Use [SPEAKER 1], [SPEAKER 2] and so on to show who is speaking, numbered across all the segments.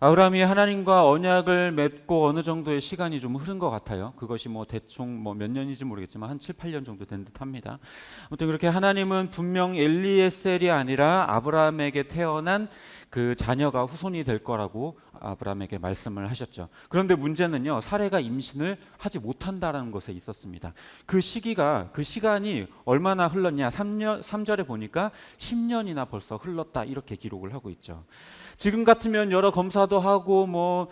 [SPEAKER 1] 아브라함이 하나님과 언약을 맺고 어느 정도의 시간이 좀 흐른 것 같아요. 그것이 대충 몇 년인지 모르겠지만 한 7, 8년 정도 된 듯합니다. 아무튼 그렇게 하나님은 분명 엘리에셀이 아니라 아브라함에게 태어난 그 자녀가 후손이 될 거라고 아브라함에게 말씀을 하셨죠. 그런데 문제는요, 사레가 임신을 하지 못한다는 것에 있었습니다. 그 시간이 얼마나 흘렀냐? 3절에 보니까 10년이나 벌써 흘렀다, 이렇게 기록을 하고 있죠. 지금 같으면 여러 검사도 하고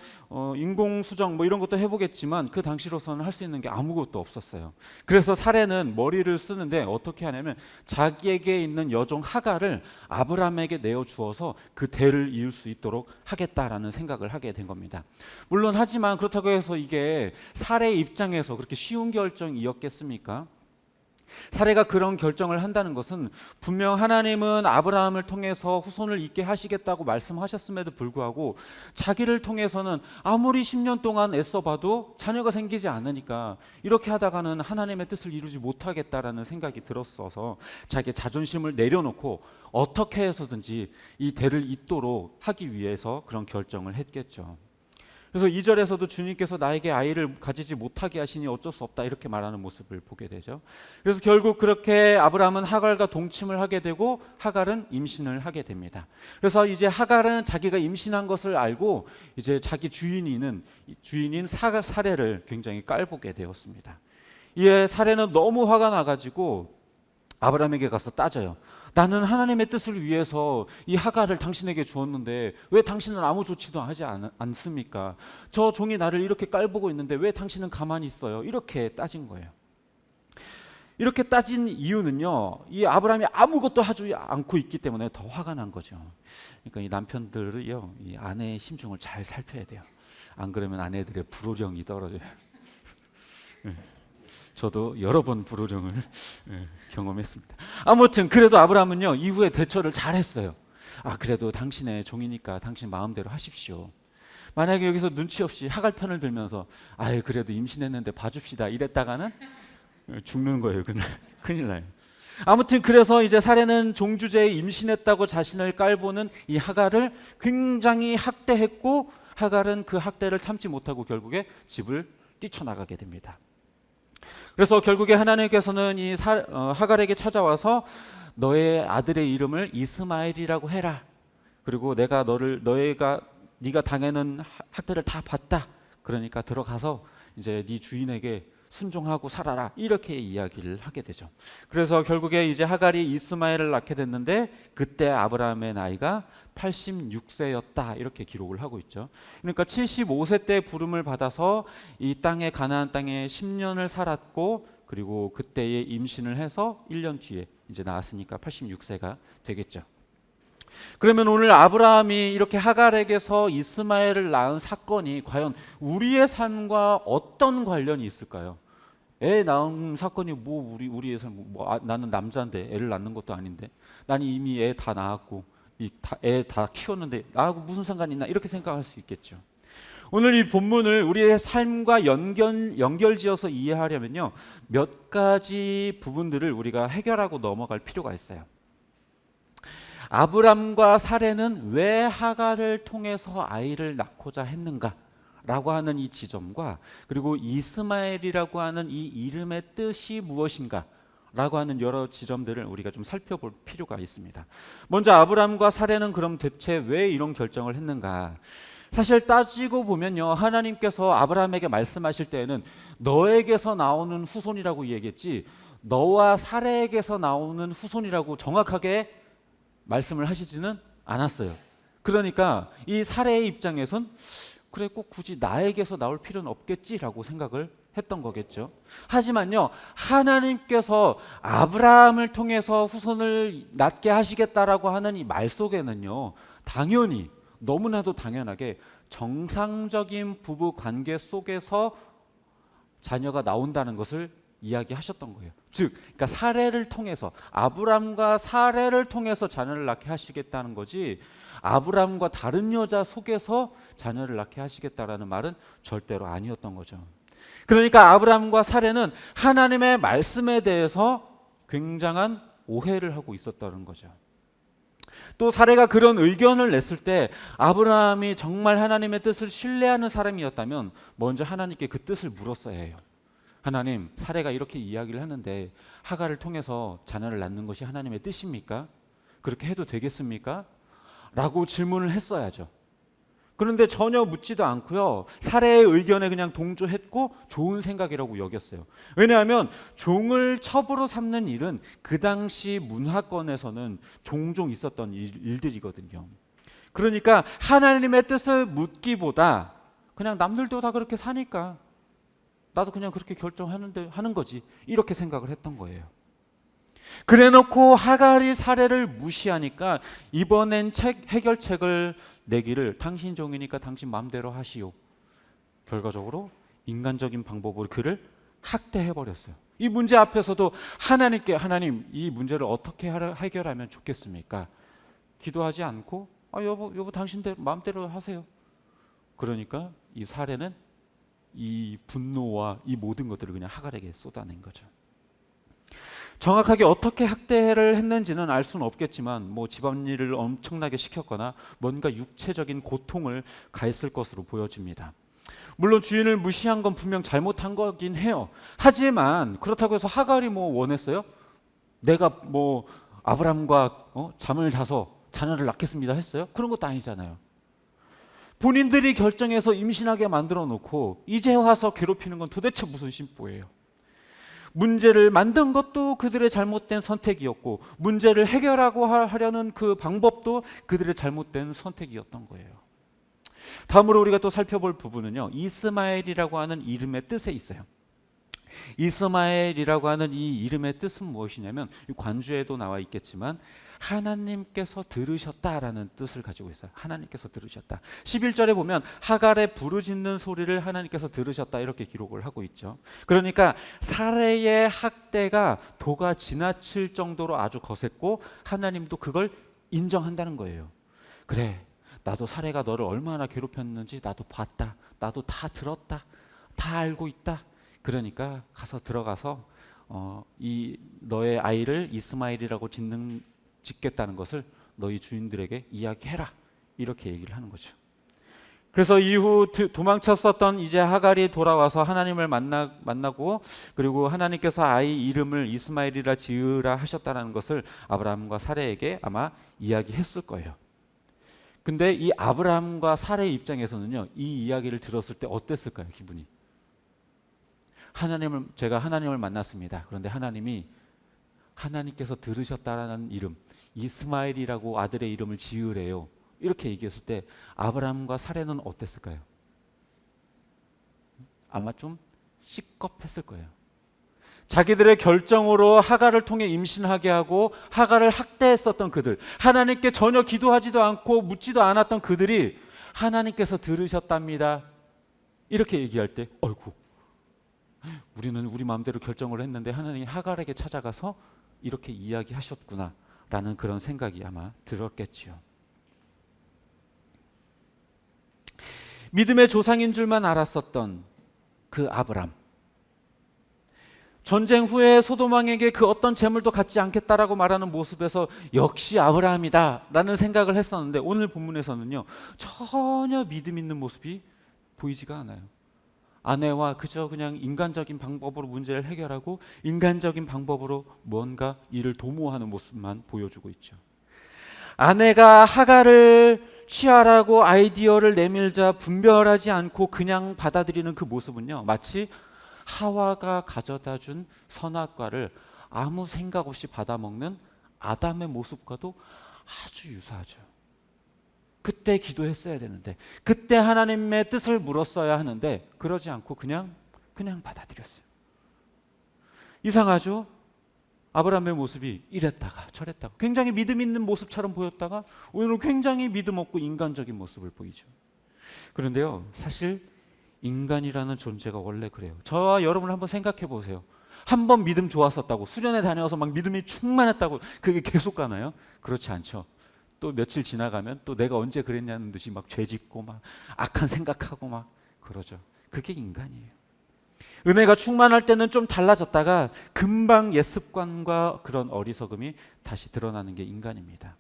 [SPEAKER 1] 인공수정 이런 것도 해보겠지만 그 당시로서는 할 수 있는 게 아무것도 없었어요. 그래서 사레는 머리를 쓰는데 어떻게 하냐면 자기에게 있는 여종 하갈을 아브라함에게 내어주어서 그 대를 이을 수 있도록 하겠다라는 생각을 하게 된 겁니다. 물론 하지만 그렇다고 해서 이게 사레의 입장에서 그렇게 쉬운 결정이었겠습니까? 사레가 그런 결정을 한다는 것은 분명 하나님은 아브라함을 통해서 후손을 있게 하시겠다고 말씀하셨음에도 불구하고 자기를 통해서는 아무리 10년 동안 애써봐도 자녀가 생기지 않으니까 이렇게 하다가는 하나님의 뜻을 이루지 못하겠다라는 생각이 들었어서 자기의 자존심을 내려놓고 어떻게 해서든지 이 대를 잇도록 하기 위해서 그런 결정을 했겠죠. 그래서 2절에서도 주님께서 나에게 아이를 가지지 못하게 하시니 어쩔 수 없다, 이렇게 말하는 모습을 보게 되죠. 그래서 결국 그렇게 아브라함은 하갈과 동침을 하게 되고 하갈은 임신을 하게 됩니다. 그래서 이제 하갈은 자기가 임신한 것을 알고 이제 자기 주인인 사레를 굉장히 깔보게 되었습니다. 이에 사레는 너무 화가 나가지고 아브라함에게 가서 따져요. 나는 하나님의 뜻을 위해서 이 하갈을 당신에게 주었는데 왜 당신은 아무 조치도 하지 않습니까? 저 종이 나를 이렇게 깔보고 있는데 왜 당신은 가만히 있어요? 이렇게 따진 거예요. 이렇게 따진 이유는요, 이 아브라함이 아무것도 하지 않고 있기 때문에 더 화가 난 거죠. 그러니까 이 남편들이요, 이 아내의 심중을 잘 살펴야 돼요. 안 그러면 아내들의 불호령이 떨어져요. 저도 여러 번 불호령을 경험했습니다. 아무튼 그래도 아브라함은요, 이후에 대처를 잘했어요. 그래도 당신의 종이니까 당신 마음대로 하십시오. 만약에 여기서 눈치 없이 하갈 편을 들면서 그래도 임신했는데 봐줍시다 이랬다가는 죽는 거예요. 그날 큰일 나요. 아무튼 그래서 이제 사레는 종주제에 임신했다고 자신을 깔보는 이 하갈을 굉장히 학대했고, 하갈은 그 학대를 참지 못하고 결국에 집을 뛰쳐나가게 됩니다. 그래서 결국에 하나님께서는 이 하갈에게 찾아와서 너의 아들의 이름을 이스마엘이라고 해라. 그리고 내가 네가 당하는 학대를 다 봤다. 그러니까 들어가서 이제 네 주인에게 순종하고 살아라, 이렇게 이야기를 하게 되죠. 그래서 결국에 이제 하갈이 이스마엘을 낳게 됐는데 그때 아브라함의 나이가 86세였다, 이렇게 기록을 하고 있죠. 그러니까 75세 때 부름을 받아서 이 땅에, 가나안 땅에 10년을 살았고, 그리고 그때에 임신을 해서 1년 뒤에 이제 낳았으니까 86세가 되겠죠. 그러면 오늘 아브라함이 이렇게 하갈에게서 이스마엘을 낳은 사건이 과연 우리의 삶과 어떤 관련이 있을까요? 애 낳은 사건이 우리의 삶, 나는 남자인데 애를 낳는 것도 아닌데, 나는 이미 애 다 낳았고 애 다 키웠는데 나하고 무슨 상관이 있나, 이렇게 생각할 수 있겠죠. 오늘 이 본문을 우리의 삶과 연결지어서 이해하려면요, 몇 가지 부분들을 우리가 해결하고 넘어갈 필요가 있어요. 아브람과 사레는 왜 하갈을 통해서 아이를 낳고자 했는가 라고 하는 이 지점과, 그리고 이스마엘이라고 하는 이 이름의 뜻이 무엇인가 라고 하는 여러 지점들을 우리가 좀 살펴볼 필요가 있습니다. 먼저 아브람과 사레는 그럼 대체 왜 이런 결정을 했는가? 사실 따지고 보면요, 하나님께서 아브라함에게 말씀하실 때에는 너에게서 나오는 후손이라고 얘기했지 너와 사레에게서 나오는 후손이라고 정확하게 말씀을 하시지는 않았어요. 그러니까 이 사레의 입장에선 그래, 꼭 굳이 나에게서 나올 필요는 없겠지라고 생각을 했던 거겠죠. 하지만요, 하나님께서 아브라함을 통해서 후손을 낳게 하시겠다라고 하는 이 말 속에는요, 당연히, 너무나도 당연하게 정상적인 부부 관계 속에서 자녀가 나온다는 것을 이야기하셨던 거예요. 즉, 그러니까 사레를 통해서, 아브람과 사레를 통해서 자녀를 낳게 하시겠다는 거지, 아브람과 다른 여자 속에서 자녀를 낳게 하시겠다라는 말은 절대로 아니었던 거죠. 그러니까 아브람과 사레는 하나님의 말씀에 대해서 굉장한 오해를 하고 있었다는 거죠. 또 사례가 그런 의견을 냈을 때 아브라함이 정말 하나님의 뜻을 신뢰하는 사람이었다면 먼저 하나님께 그 뜻을 물었어야 해요. 하나님, 사례가 이렇게 이야기를 하는데 하갈을 통해서 자녀를 낳는 것이 하나님의 뜻입니까? 그렇게 해도 되겠습니까? 라고 질문을 했어야죠. 그런데 전혀 묻지도 않고요. 사례의 의견에 그냥 동조했고 좋은 생각이라고 여겼어요. 왜냐하면 종을 첩으로 삼는 일은 그 당시 문화권에서는 종종 있었던 일들이거든요. 그러니까 하나님의 뜻을 묻기보다 그냥 남들도 다 그렇게 사니까 나도 그냥 그렇게 결정하는데 하는 거지, 이렇게 생각을 했던 거예요. 그래놓고 하갈이 사례를 무시하니까 이번엔 해결책을 내기를 당신 종이니까 당신 마음대로 하시오. 결과적으로 인간적인 방법으로 그를 학대해버렸어요. 이 문제 앞에서도 하나님께, 하나님 이 문제를 어떻게 해결하면 좋겠습니까? 기도하지 않고 여보 당신대로 마음대로 하세요. 그러니까 이 사례는 이 분노와 이 모든 것들을 그냥 하갈에게 쏟아낸 거죠. 정확하게 어떻게 학대를 했는지는 알 수는 없겠지만 뭐 집안일을 엄청나게 시켰거나 뭔가 육체적인 고통을 가했을 것으로 보여집니다. 물론 주인을 무시한 건 분명 잘못한 거긴 해요. 하지만 그렇다고 해서 하갈이 뭐 원했어요? 내가 뭐 아브람과 잠을 자서 자녀를 낳겠습니다 했어요? 그런 것도 아니잖아요. 본인들이 결정해서 임신하게 만들어 놓고 이제 와서 괴롭히는 건 도대체 무슨 심보예요? 문제를 만든 것도 그들의 잘못된 선택이었고 문제를 해결하고 하려는 그 방법도 그들의 잘못된 선택이었던 거예요. 다음으로 우리가 또 살펴볼 부분은요, 이스마엘이라고 하는 이름의 뜻에 있어요. 이스마엘이라고 하는 이 이름의 뜻은 무엇이냐면 관주에도 나와 있겠지만 하나님께서 들으셨다라는 뜻을 가지고 있어요. 하나님께서 들으셨다. 11절에 보면 하갈의 부르짖는 소리를 하나님께서 들으셨다 이렇게 기록을 하고 있죠. 그러니까 사례의 학대가 도가 지나칠 정도로 아주 거셌고 하나님도 그걸 인정한다는 거예요. 그래, 나도 사례가 너를 얼마나 괴롭혔는지 나도 봤다. 나도 다 들었다. 다 알고 있다. 그러니까 들어가서 이 너의 아이를 이스마엘이라고 짓겠다는 것을 너희 주인들에게 이야기해라. 이렇게 얘기를 하는 거죠. 그래서 이후 도망쳤었던 이제 하갈이 돌아와서 하나님을 만나고 그리고 하나님께서 아이 이름을 이스마엘이라 지으라 하셨다는 것을 아브라함과 사레에게 아마 이야기했을 거예요. 근데 이 아브라함과 사레의 입장에서는요, 이 이야기를 들었을 때 어땠을까요? 기분이? 제가 하나님을 만났습니다. 그런데 하나님께서 들으셨다라는 이름, 이스마엘이라고 아들의 이름을 지으래요. 이렇게 얘기했을 때 아브라함과 사레는 어땠을까요? 아마 좀 시겁했을 거예요. 자기들의 결정으로 하갈을 통해 임신하게 하고 하갈을 학대했었던 그들, 하나님께 전혀 기도하지도 않고 묻지도 않았던 그들이 하나님께서 들으셨답니다. 이렇게 얘기할 때 어이구, 우리는 우리 마음대로 결정을 했는데 하나님이 하갈에게 찾아가서 이렇게 이야기하셨구나 라는 그런 생각이 아마 들었겠지요. 믿음의 조상인 줄만 알았었던 그 아브람, 전쟁 후에 소돔왕에게 그 어떤 재물도 갖지 않겠다라고 말하는 모습에서 역시 아브라함이다 라는 생각을 했었는데 오늘 본문에서는요, 전혀 믿음 있는 모습이 보이지가 않아요. 아내와 그냥 인간적인 방법으로 문제를 해결하고 인간적인 방법으로 뭔가 일을 도모하는 모습만 보여주고 있죠. 아내가 하갈을 취하라고 아이디어를 내밀자 분별하지 않고 그냥 받아들이는 그 모습은요, 마치 하와가 가져다 준 선악과를 아무 생각 없이 받아먹는 아담의 모습과도 아주 유사하죠. 그때 기도했어야 되는데, 그때 하나님의 뜻을 물었어야 하는데 그러지 않고 그냥 받아들였어요. 이상하죠? 아브라함의 모습이 이랬다가 저랬다가 굉장히 믿음 있는 모습처럼 보였다가 오늘은 굉장히 믿음 없고 인간적인 모습을 보이죠. 그런데요, 사실 인간이라는 존재가 원래 그래요. 저와 여러분 한번 생각해 보세요. 한번 믿음 좋았었다고 수련회 다녀서 막 믿음이 충만했다고 그게 계속 가나요? 그렇지 않죠. 또 며칠 지나가면 또 내가 언제 그랬냐는 듯이 막 죄짓고 막 악한 생각하고 막 그러죠. 그게 인간이에요. 은혜가 충만할 때는 좀 달라졌다가 금방 옛 습관과 그런 어리석음이 다시 드러나는 게 인간입니다.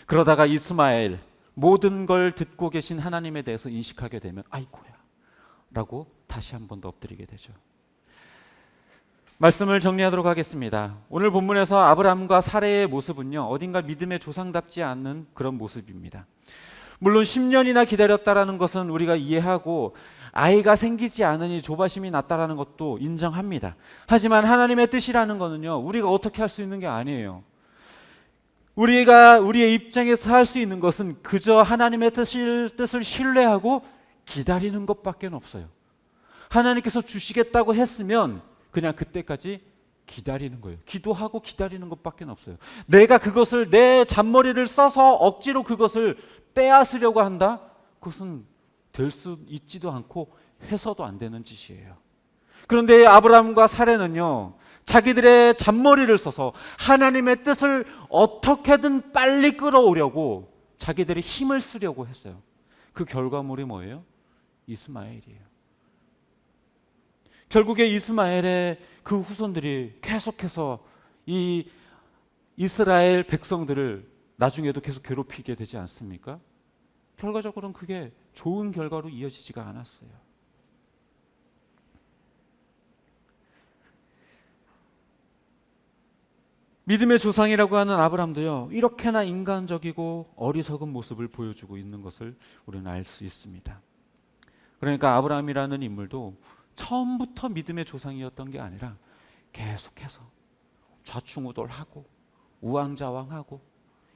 [SPEAKER 1] 그러다가 이스마엘, 모든 걸 듣고 계신 하나님에 대해서 인식하게 되면 아이고야 라고 다시 한 번 더 엎드리게 되죠. 말씀을 정리하도록 하겠습니다. 오늘 본문에서 아브라함과 사레의 모습은요, 어딘가 믿음의 조상답지 않는 그런 모습입니다. 물론 10년이나 기다렸다라는 것은 우리가 이해하고 아이가 생기지 않으니 조바심이 났다라는 것도 인정합니다. 하지만 하나님의 뜻이라는 것은요, 우리가 어떻게 할 수 있는 게 아니에요. 우리가 우리의 입장에서 할 수 있는 것은 그저 하나님의 뜻을 신뢰하고 기다리는 것밖에 없어요. 하나님께서 주시겠다고 했으면 그냥 그때까지 기다리는 거예요. 기도하고 기다리는 것밖에 없어요. 내가 그것을 내 잔머리를 써서 억지로 그것을 빼앗으려고 한다? 그것은 될 수 있지도 않고 해서도 안 되는 짓이에요. 그런데 아브라함과 사레는요, 자기들의 잔머리를 써서 하나님의 뜻을 어떻게든 빨리 끌어오려고 자기들의 힘을 쓰려고 했어요. 그 결과물이 뭐예요? 이스마엘이에요. 결국에 이스마엘의 그 후손들이 계속해서 이 이스라엘 백성들을 나중에도 계속 괴롭히게 되지 않습니까? 결과적으로는 그게 좋은 결과로 이어지지가 않았어요. 믿음의 조상이라고 하는 아브라함도요, 이렇게나 인간적이고 어리석은 모습을 보여주고 있는 것을 우리는 알 수 있습니다. 그러니까 아브라함이라는 인물도 처음부터 믿음의 조상이었던 게 아니라 계속해서 좌충우돌하고 우왕좌왕하고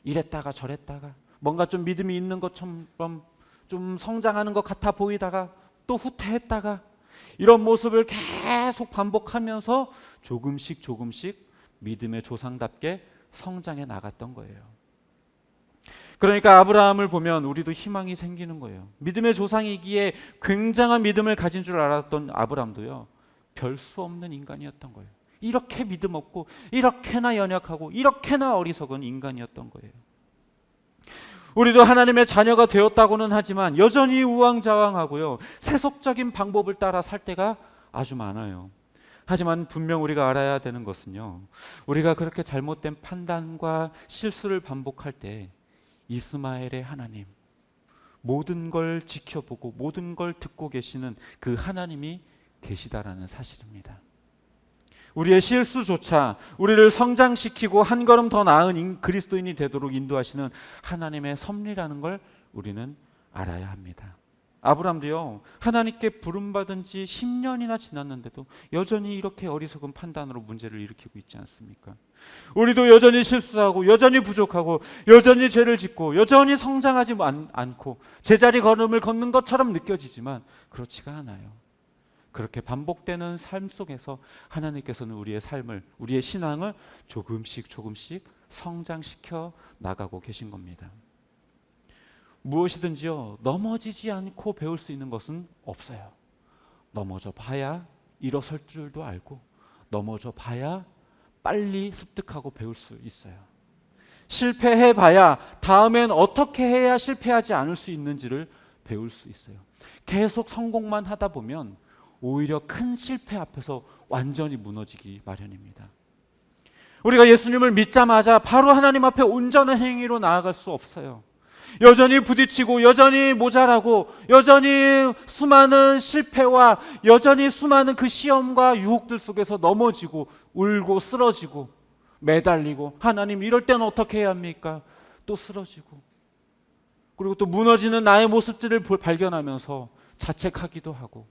[SPEAKER 1] 이랬다가 저랬다가 뭔가 좀 믿음이 있는 것처럼 좀 성장하는 것 같아 보이다가 또 후퇴했다가 이런 모습을 계속 반복하면서 조금씩 믿음의 조상답게 성장해 나갔던 거예요. 그러니까 아브라함을 보면 우리도 희망이 생기는 거예요. 믿음의 조상이기에 굉장한 믿음을 가진 줄 알았던 아브라함도요, 별 수 없는 인간이었던 거예요. 이렇게 믿음 없고 이렇게나 연약하고 이렇게나 어리석은 인간이었던 거예요. 우리도 하나님의 자녀가 되었다고는 하지만 여전히 우왕좌왕하고요, 세속적인 방법을 따라 살 때가 아주 많아요. 하지만 분명 우리가 알아야 되는 것은요, 우리가 그렇게 잘못된 판단과 실수를 반복할 때 이스마엘의 하나님, 모든 걸 지켜보고 모든 걸 듣고 계시는 그 하나님이 계시다라는 사실입니다. 우리의 실수조차 우리를 성장시키고 한 걸음 더 나은 그리스도인이 되도록 인도하시는 하나님의 섭리라는 걸 우리는 알아야 합니다. 아브라함도요, 하나님께 부름받은 지 10년이나 지났는데도 여전히 이렇게 어리석은 판단으로 문제를 일으키고 있지 않습니까? 우리도 여전히 실수하고 여전히 부족하고 여전히 죄를 짓고 여전히 성장하지 않고 제자리 걸음을 걷는 것처럼 느껴지지만 그렇지가 않아요. 그렇게 반복되는 삶 속에서 하나님께서는 우리의 삶을, 우리의 신앙을 조금씩 성장시켜 나가고 계신 겁니다. 무엇이든지요, 넘어지지 않고 배울 수 있는 것은 없어요. 넘어져 봐야 일어설 줄도 알고 넘어져 봐야 빨리 습득하고 배울 수 있어요. 실패해 봐야 다음엔 어떻게 해야 실패하지 않을 수 있는지를 배울 수 있어요. 계속 성공만 하다 보면 오히려 큰 실패 앞에서 완전히 무너지기 마련입니다. 우리가 예수님을 믿자마자 바로 하나님 앞에 온전한 행위로 나아갈 수 없어요. 여전히 부딪히고 여전히 모자라고 여전히 수많은 실패와 여전히 수많은 그 시험과 유혹들 속에서 넘어지고 울고 쓰러지고 매달리고, 하나님 이럴 때는 어떻게 해야 합니까? 또 쓰러지고, 그리고 또 무너지는 나의 모습들을 발견하면서 자책하기도 하고,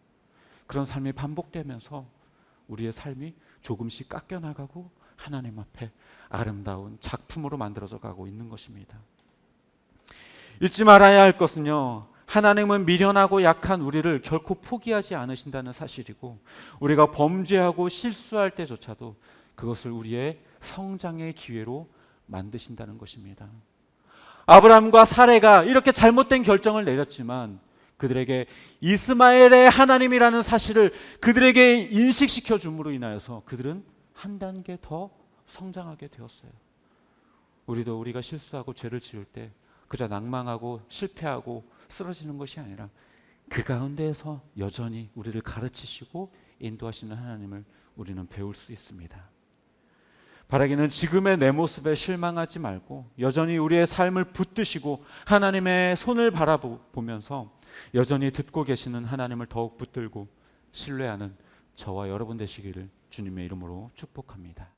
[SPEAKER 1] 그런 삶이 반복되면서 우리의 삶이 조금씩 깎여나가고 하나님 앞에 아름다운 작품으로 만들어져 가고 있는 것입니다. 잊지 말아야 할 것은요, 하나님은 미련하고 약한 우리를 결코 포기하지 않으신다는 사실이고, 우리가 범죄하고 실수할 때조차도 그것을 우리의 성장의 기회로 만드신다는 것입니다. 아브라함과 사레가 이렇게 잘못된 결정을 내렸지만 그들에게 이스마엘의 하나님이라는 사실을 그들에게 인식시켜 줌으로 인하여서 그들은 한 단계 더 성장하게 되었어요. 우리도 우리가 실수하고 죄를 지을 때 그저 낭망하고 실패하고 쓰러지는 것이 아니라 그 가운데에서 여전히 우리를 가르치시고 인도하시는 하나님을 우리는 배울 수 있습니다. 바라기는 지금의 내 모습에 실망하지 말고 여전히 우리의 삶을 붙드시고 하나님의 손을 바라보면서 여전히 듣고 계시는 하나님을 더욱 붙들고 신뢰하는 저와 여러분 되시기를 주님의 이름으로 축복합니다.